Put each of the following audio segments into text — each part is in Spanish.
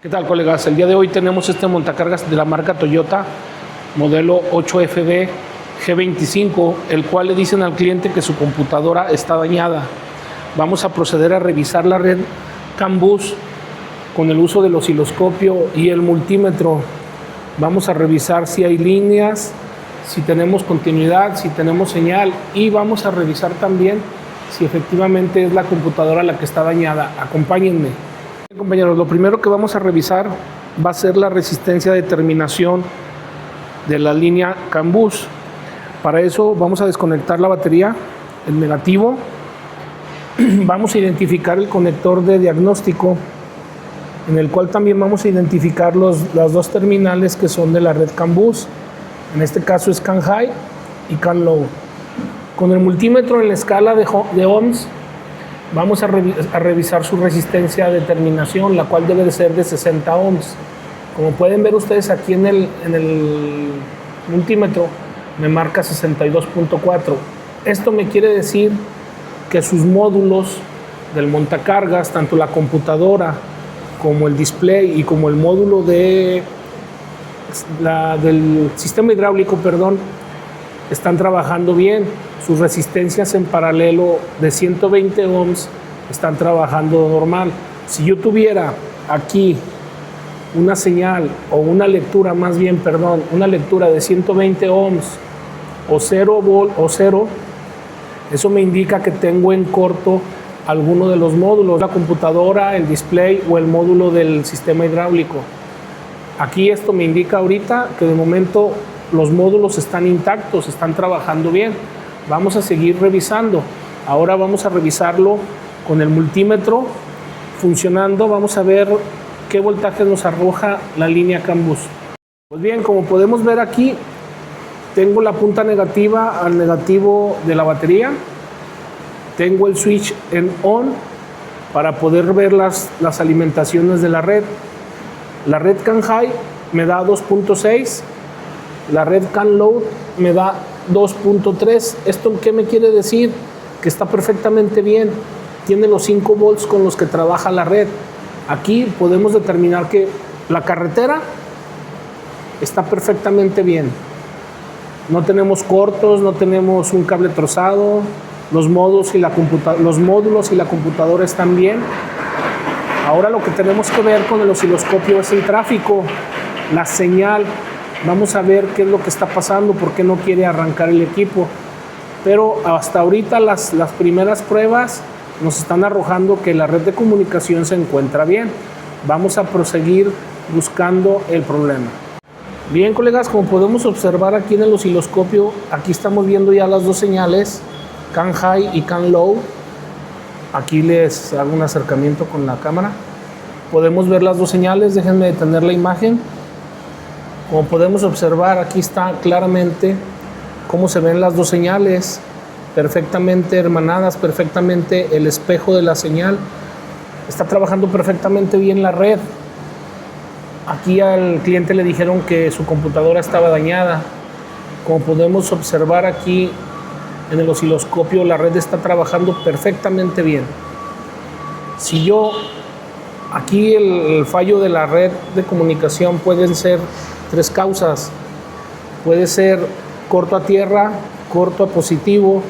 ¿Qué tal, colegas? El día de hoy tenemos este montacargas de la marca Toyota, modelo 8FB G25, el cual le dicen al cliente que su computadora está dañada. Vamos a proceder a revisar la red CAN bus con el uso del osciloscopio y el multímetro. Vamos a revisar si hay líneas, si tenemos continuidad, si tenemos señal, y vamos a revisar también si efectivamente es la computadora la que está dañada. Acompáñenme. Compañeros, lo primero que vamos a revisar va a ser la resistencia de terminación de la línea CAN bus. Para eso vamos a desconectar la batería, el negativo. Vamos a identificar el conector de diagnóstico, en el cual también vamos a identificar las dos terminales que son de la red CAN bus. En este caso es CAN high y CAN low. Con el multímetro en la escala de ohms vamos a revisar su resistencia de terminación, la cual debe de ser de 60 ohms. Como pueden ver ustedes aquí en el multímetro, me marca 62.4. Esto me quiere decir que sus módulos del montacargas, tanto la computadora como el display y como el módulo del sistema hidráulico, están trabajando bien. Sus resistencias en paralelo de 120 ohms están trabajando normal. Si yo tuviera aquí una señal o una lectura, una lectura de 120 ohms o 0, eso me indica que tengo en corto alguno de los módulos, la computadora, el display o el módulo del sistema hidráulico. Aquí esto me indica ahorita que de momento los módulos están intactos, están trabajando bien. Vamos a seguir revisando. Ahora vamos a revisarlo con el multímetro funcionando. Vamos a ver qué voltaje nos arroja la línea CAN bus. Pues bien, como podemos ver aquí, tengo la punta negativa al negativo de la batería. Tengo el switch en on para poder ver las alimentaciones de la red. La red CAN high me da 2.6. La red CAN low me da 2.3. ¿Esto qué me quiere decir? Que está perfectamente bien. Tiene los 5 volts con los que trabaja la red. Aquí podemos determinar que la carretera está perfectamente bien. No tenemos cortos, no tenemos un cable trozado. Los módulos y la computadora están bien. Ahora lo que tenemos que ver con el osciloscopio es el tráfico, la señal. Vamos a ver qué es lo que está pasando, por qué no quiere arrancar el equipo. Pero hasta ahorita las primeras pruebas nos están arrojando que la red de comunicación se encuentra bien. Vamos a proseguir buscando el problema. Bien, colegas, como podemos observar aquí en el osciloscopio, aquí estamos viendo ya las dos señales, CAN high y CAN low. Aquí les hago un acercamiento con la cámara. Podemos ver las dos señales, déjenme detener la imagen. Como podemos observar, aquí está claramente cómo se ven las dos señales, perfectamente hermanadas, perfectamente el espejo de la señal. Está trabajando perfectamente bien la red. Aquí al cliente le dijeron que su computadora estaba dañada. Como podemos observar aquí en el osciloscopio, la red está trabajando perfectamente bien. Si yo, aquí el fallo de la red de comunicación pueden ser 3 causas. Puede ser corto a tierra, corto a positivo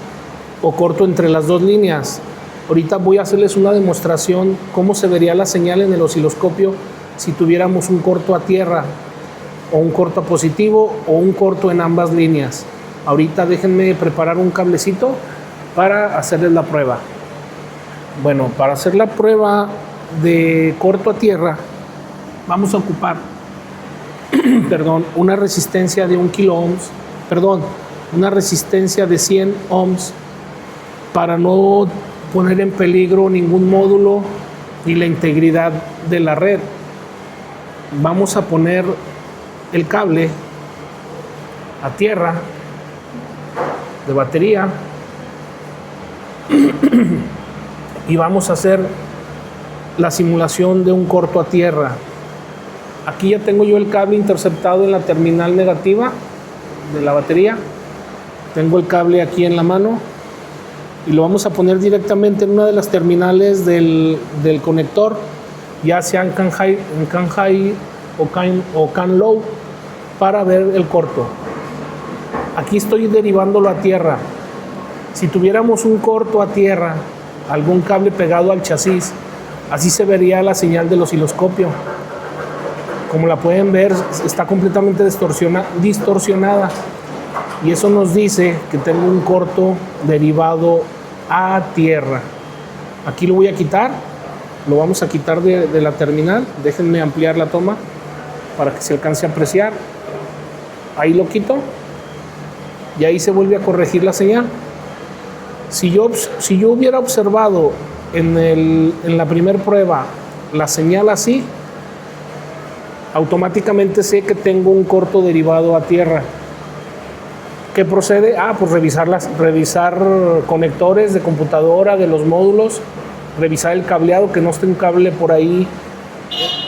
o corto entre las dos líneas. Ahorita voy a hacerles una demostración cómo se vería la señal en el osciloscopio si tuviéramos un corto a tierra o un corto a positivo o un corto en ambas líneas. Ahorita déjenme preparar un cablecito para hacerles la prueba. Bueno, para hacer la prueba de corto a tierra vamos a ocupar una resistencia de 1 kilo ohms, una resistencia de 100 ohms para no poner en peligro ningún módulo ni la integridad de la red. Vamos a poner el cable a tierra de batería y vamos a hacer la simulación de un corto a tierra. Aquí ya tengo yo el cable interceptado en la terminal negativa de la batería. Tengo el cable aquí en la mano y lo vamos a poner directamente en una de las terminales del conector ya sea en CAN high o CAN low, para ver el corto. Aquí estoy derivándolo a tierra. Si tuviéramos un corto a tierra, algún cable pegado al chasis, así se vería la señal del osciloscopio. Como la pueden ver, está completamente distorsionada. Y eso nos dice que tengo un corto derivado a tierra. Aquí lo voy a quitar. Lo vamos a quitar de la terminal. Déjenme ampliar la toma para que se alcance a apreciar. Ahí lo quito. Y ahí se vuelve a corregir la señal. Si yo hubiera observado en la primera prueba la señal así, automáticamente sé que tengo un corto derivado a tierra. ¿Qué procede? Pues revisar conectores de computadora, de los módulos, revisar el cableado, que no esté un cable por ahí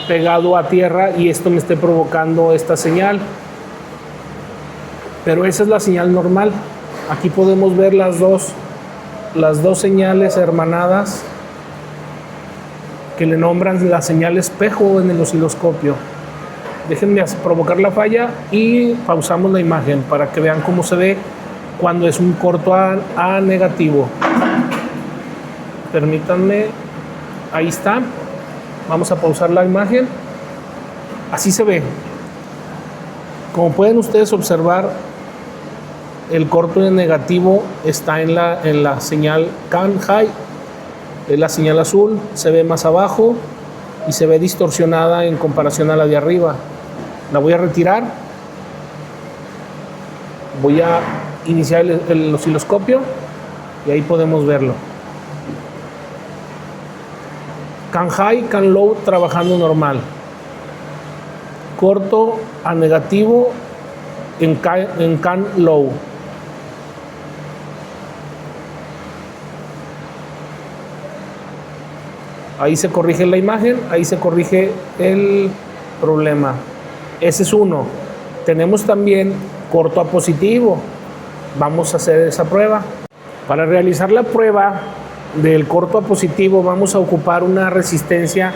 pegado a tierra y esto me esté provocando esta señal. Pero esa es la señal normal. Aquí podemos ver las dos señales hermanadas que le nombran la señal espejo en el osciloscopio. Déjenme provocar la falla y pausamos la imagen para que vean cómo se ve cuando es un corto a negativo. Permítanme, ahí está. Vamos a pausar la imagen. Así se ve. Como pueden ustedes observar, el corto en negativo está en la señal CAN high, es la señal azul, se ve más abajo y se ve distorsionada en comparación a la de arriba. La voy a retirar, voy a iniciar el osciloscopio y ahí podemos verlo. CAN high, CAN low trabajando normal. Corto a negativo en CAN low. Ahí se corrige la imagen, ahí se corrige el problema. Ese es uno. Tenemos también corto a positivo. Vamos a hacer esa prueba. Para realizar la prueba del corto a positivo vamos a ocupar una resistencia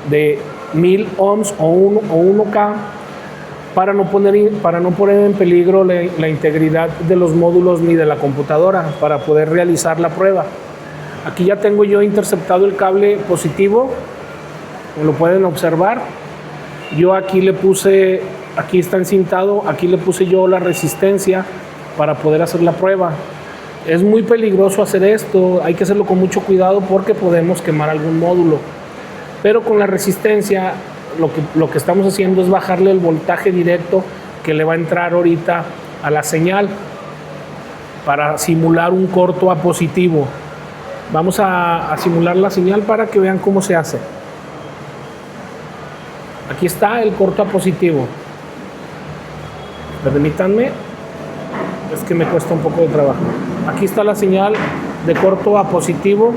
de 1000 ohms o 1K para no poner en peligro la integridad de los módulos ni de la computadora para poder realizar la prueba. Aquí ya tengo yo interceptado el cable positivo, como lo pueden observar. Yo aquí aquí está encintado, aquí le puse yo la resistencia para poder hacer la prueba. Es muy peligroso hacer esto, hay que hacerlo con mucho cuidado porque podemos quemar algún módulo. Pero con la resistencia lo que estamos haciendo es bajarle el voltaje directo que le va a entrar ahorita a la señal para simular un corto a positivo. Vamos a simular la señal para que vean cómo se hace. Aquí está el corto a positivo. Permítanme, es que me cuesta un poco de trabajo. Aquí está la señal de corto a positivo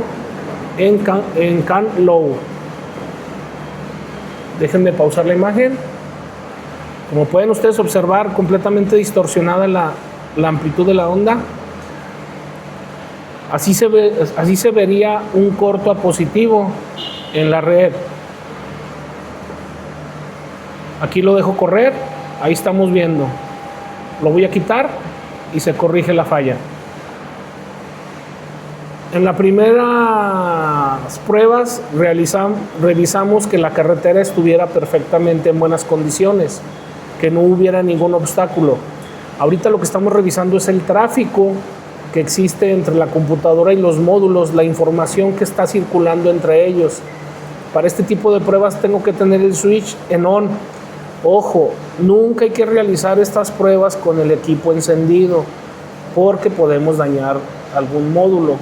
en CAN low. Déjenme pausar la imagen. Como pueden ustedes observar, completamente distorsionada la amplitud de la onda. Así se vería un corto a positivo en la red. Aquí lo dejo correr, ahí estamos viendo. Lo voy a quitar y se corrige la falla. En las primeras pruebas revisamos que la carretera estuviera perfectamente en buenas condiciones, que no hubiera ningún obstáculo. Ahorita lo que estamos revisando es el tráfico que existe entre la computadora y los módulos, la información que está circulando entre ellos. Para este tipo de pruebas tengo que tener el switch en on. Ojo, nunca hay que realizar estas pruebas con el equipo encendido porque podemos dañar algún módulo.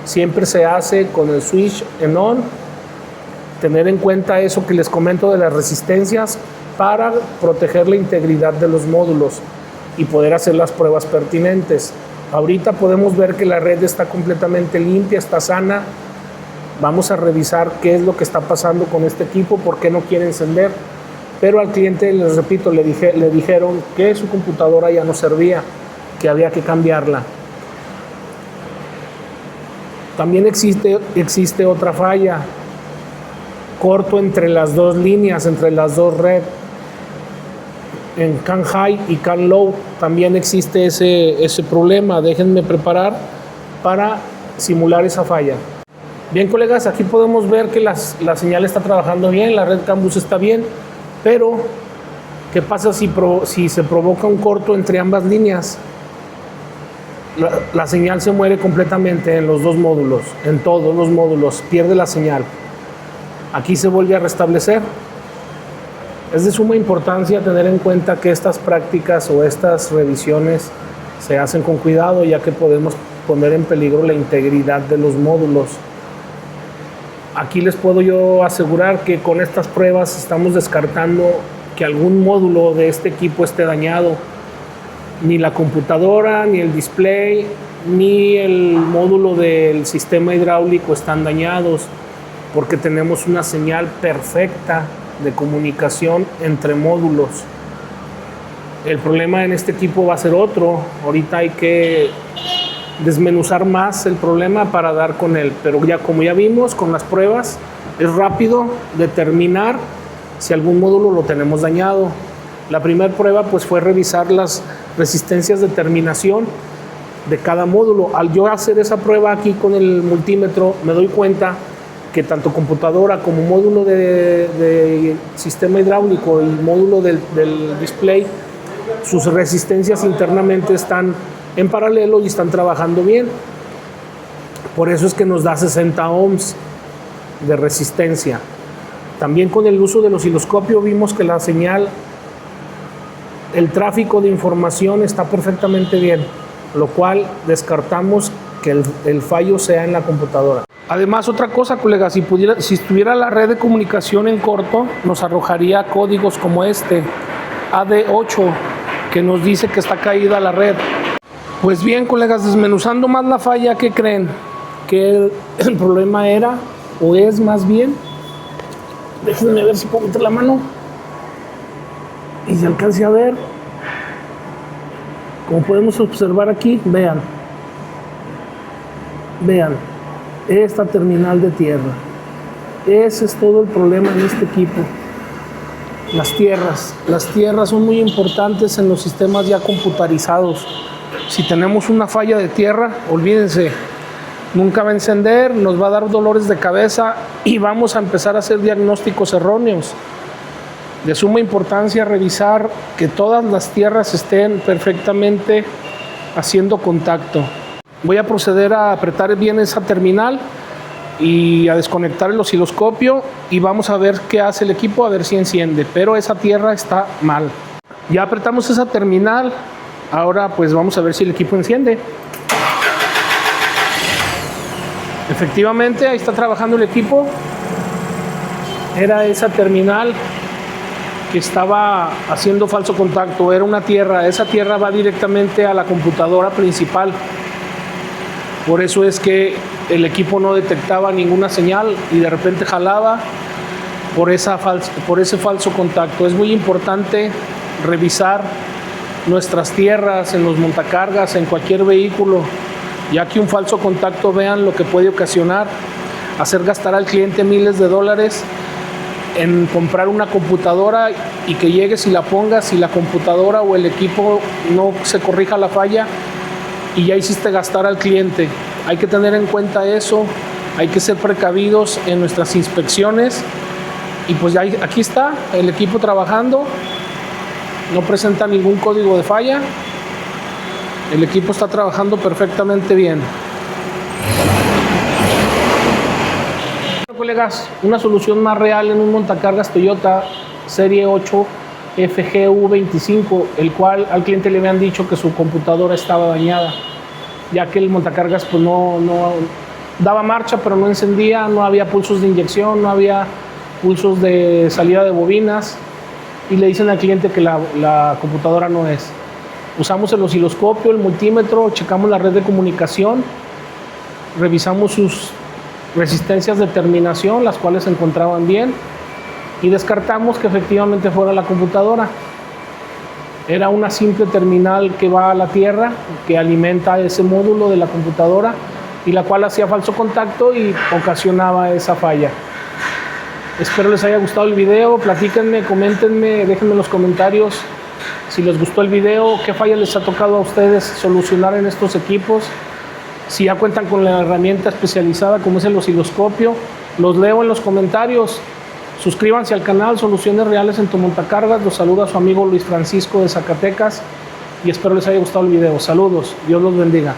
Siempre se hace con el switch en on. Tener en cuenta eso que les comento de las resistencias para proteger la integridad de los módulos y poder hacer las pruebas pertinentes. Ahorita podemos ver que la red está completamente limpia, está sana. Vamos a revisar qué es lo que está pasando con este equipo, por qué no quiere encender. Pero al cliente, les repito, le dijeron que su computadora ya no servía, que había que cambiarla. También existe otra falla. corto entre las dos líneas, entre las dos redes. En CAN High y CAN Low también existe ese problema. Déjenme preparar para simular esa falla. Bien, colegas, aquí podemos ver que la señal está trabajando bien, la red CAN bus está bien, pero ¿qué pasa si se provoca un corto entre ambas líneas? La señal se muere completamente en los dos módulos, en todos los módulos, pierde la señal. Aquí se vuelve a restablecer. Es de suma importancia tener en cuenta que estas prácticas o estas revisiones se hacen con cuidado, ya que podemos poner en peligro la integridad de los módulos. Aquí les puedo yo asegurar que con estas pruebas estamos descartando que algún módulo de este equipo esté dañado. Ni la computadora, ni el display, ni el módulo del sistema hidráulico están dañados, porque tenemos una señal perfecta de comunicación entre módulos. El problema en este equipo va a ser otro. Ahorita hay que desmenuzar más el problema para dar con él, pero como ya vimos con las pruebas, es rápido determinar si algún módulo lo tenemos dañado. La primera prueba pues fue revisar las resistencias de terminación de cada módulo. Al yo hacer esa prueba aquí con el multímetro, me doy cuenta que tanto computadora como módulo de sistema hidráulico y módulo del display, sus resistencias internamente están en paralelo y están trabajando bien. Por eso es que nos da 60 ohms de resistencia. También con el uso del osciloscopio vimos que la señal, el tráfico de información está perfectamente bien, lo cual descartamos que el fallo sea en la computadora. Además, otra cosa, colegas, si estuviera la red de comunicación en corto, nos arrojaría códigos como este, AD8, que nos dice que está caída la red. Pues bien, colegas, desmenuzando más la falla, ¿qué creen? Que el problema era, o es más bien, déjenme ver si puedo meter la mano y se alcance a ver. Como podemos observar aquí, vean esta terminal de tierra. Ese es todo el problema en este equipo. Las tierras son muy importantes en los sistemas ya computarizados. Si tenemos una falla de tierra, olvídense, nunca va a encender, nos va a dar dolores de cabeza y vamos a empezar a hacer diagnósticos erróneos. De suma importancia revisar que todas las tierras estén perfectamente haciendo contacto. Voy a proceder a apretar bien esa terminal y a desconectar el osciloscopio y vamos a ver qué hace el equipo, a ver si enciende, pero esa tierra está mal. Ya apretamos esa terminal, ahora pues vamos a ver si el equipo enciende. Efectivamente, ahí está trabajando el equipo. Era esa terminal que estaba haciendo falso contacto, era una tierra, esa tierra va directamente a la computadora principal. Por eso es que el equipo no detectaba ninguna señal y de repente jalaba por ese falso contacto. Es muy importante revisar nuestras tierras en los montacargas, en cualquier vehículo, ya que un falso contacto, vean lo que puede ocasionar, hacer gastar al cliente miles de dólares en comprar una computadora y que llegues y la pongas y la computadora o el equipo no se corrija la falla y ya hiciste gastar al cliente. Hay que tener en cuenta eso, hay que ser precavidos en nuestras inspecciones y pues ya aquí está el equipo trabajando, no presenta ningún código de falla, el equipo está trabajando perfectamente bien. Colegas, una solución más real en un montacargas Toyota serie 8 FGU25, el cual al cliente le habían dicho que su computadora estaba dañada, ya que el montacargas pues no daba marcha pero no encendía, no había pulsos de inyección, no había pulsos de salida de bobinas y le dicen al cliente que la computadora no es. Usamos el osciloscopio, el multímetro, checamos la red de comunicación, revisamos sus resistencias de terminación, las cuales se encontraban bien y descartamos que efectivamente fuera la computadora. Era una simple terminal que va a la tierra, que alimenta ese módulo de la computadora y la cual hacía falso contacto y ocasionaba esa falla. Espero les haya gustado el video. Platíquenme, coméntenme, déjenme en los comentarios si les gustó el video, qué fallas les ha tocado a ustedes solucionar en estos equipos. Si ya cuentan con la herramienta especializada como es el osciloscopio, los leo en los comentarios. Suscríbanse al canal Soluciones Reales en tu Montacargas. Los saluda su amigo Luis Francisco de Zacatecas y espero les haya gustado el video. Saludos, Dios los bendiga.